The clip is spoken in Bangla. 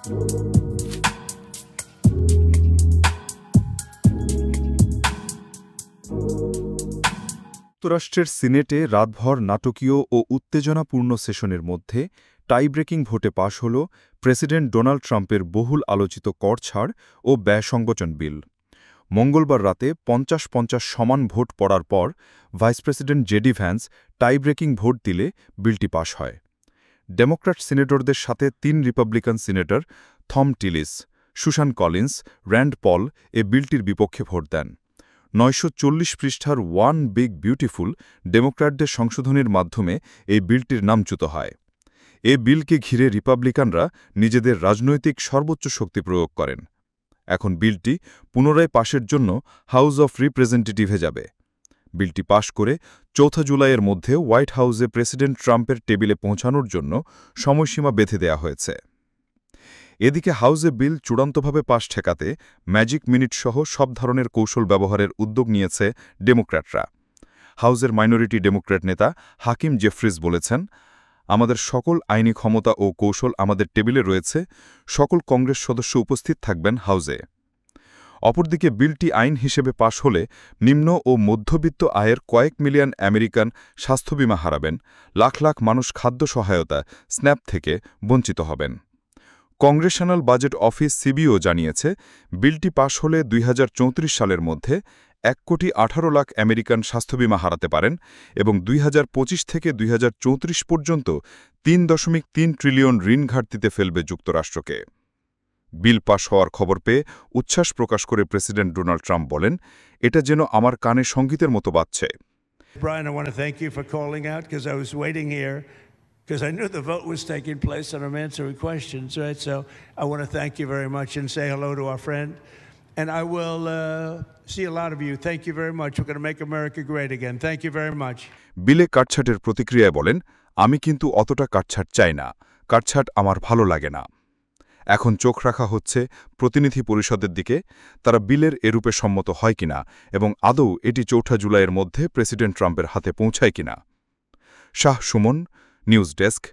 যুক্তরাষ্ট্রের সিনেটে রাতভর নাটকীয় ও উত্তেজনাপূর্ণ সেশনের মধ্যে টাই ব্রেকিং ভোটে পাশ হল প্রেসিডেন্ট ডোনাল্ড ট্রাম্পের বহুল আলোচিত কর ছাড় ও ব্যয় সংকোচন বিল। মঙ্গলবার রাতে ৫০-৫০ সমান ভোট পড়ার পর vice president J D Vance tie breaking vote দিলে বিলটি পাশ হয়। ডেমোক্র্যাট সিনেটরদের সাথে ৩ রিপাবলিকান সিনেটর থম টিলিস, সুসান কলিন্স, র্যান্ড পল এ বিলটির বিপক্ষে ভোট দেন। ৯৪০ পৃষ্ঠার ওয়ান বিগ বিউটিফুল ডেমোক্র্যাটদের সংশোধনীর মাধ্যমে এই বিলটির নামচ্যুত হয়। এ বিলকে ঘিরে রিপাবলিকানরা নিজেদের রাজনৈতিক সর্বোচ্চ শক্তি প্রয়োগ করেন। এখন বিলটি পুনরায় পাশের জন্য হাউস অফ রিপ্রেজেন্টেটিভে যাবে। বিলটি পাশ করে ৪ জুলাইয়ের মধ্যে হোয়াইট হাউসে প্রেসিডেন্ট ট্রাম্পের টেবিলে পৌঁছানোর জন্য সময়সীমা বেঁধে দেয়া হয়েছে। এদিকে হাউসে বিল চূড়ান্তভাবে পাশ ঠেকাতে ম্যাজিক মিনিটসহ সব ধরনের কৌশল ব্যবহারের উদ্যোগ নিয়েছে ডেমোক্র্যাটরা। হাউসের মাইনরিটি ডেমোক্র্যাট নেতা হাকিম জেফ্রিজ বলেছেন, আমাদের সকল আইনি ক্ষমতা ও কৌশল আমাদের টেবিলে রয়েছে, সকল কংগ্রেস সদস্য উপস্থিত থাকবেন হাউসে। অপরদিকে বিলটি আইন হিসেবে পাশ হলে নিম্ন ও মধ্যবিত্ত আয়ের কয়েক মিলিয়ন আমেরিকান স্বাস্থ্যবীমা হারাবেন, লাখ লাখ মানুষ খাদ্য সহায়তা স্ন্যাপ থেকে বঞ্চিত হবেন। কংগ্রেশনাল বাজেট অফিস সিবিও জানিয়েছে, বিলটি পাশ হলে ২০৩৪ সালের মধ্যে ১,১৮,০০,০০০ আমেরিকান স্বাস্থ্যবীমা হারাতে পারেন এবং ২০২৫ থেকে ২০৩৪ পর্যন্ত ৩.৩ ট্রিলিয়ন ঋণ ঘাটতিতে ফেলবে যুক্তরাষ্ট্রকে। বিল পাশ হওয়ার খবর পেয়ে উচ্ছ্বাস প্রকাশ করে প্রেসিডেন্ট ডোনাল্ড ট্রাম্প বলেন, এটা যেন আমার কানে সঙ্গীতের মতো বাজছে। Brian, I want to thank you for calling out because I was waiting here because I knew the vote was taking place and I'm answering questions, right? So I want to thank you very much and say hello to our friend. And I will see a lot of you. Thank you very much. We're going to make America great again. Thank you very much. বিলে কাটছাটের প্রতিক্রিয়ায় বলেন, আমি কিন্তু অতটা কাটছাট চাই না, কাটছাট আমার ভালো লাগে না। এখন চোখ রাখা হচ্ছে প্রতিনিধি পরিষদের দিকে, তারা বিলের এরূপে সম্মত হয় কিনা এবং আদৌ এটি ৪ জুলাইয়ের মধ্যে প্রেসিডেন্ট ট্রাম্পের হাতে পৌঁছায় কিনা। Shah Suman, news desk,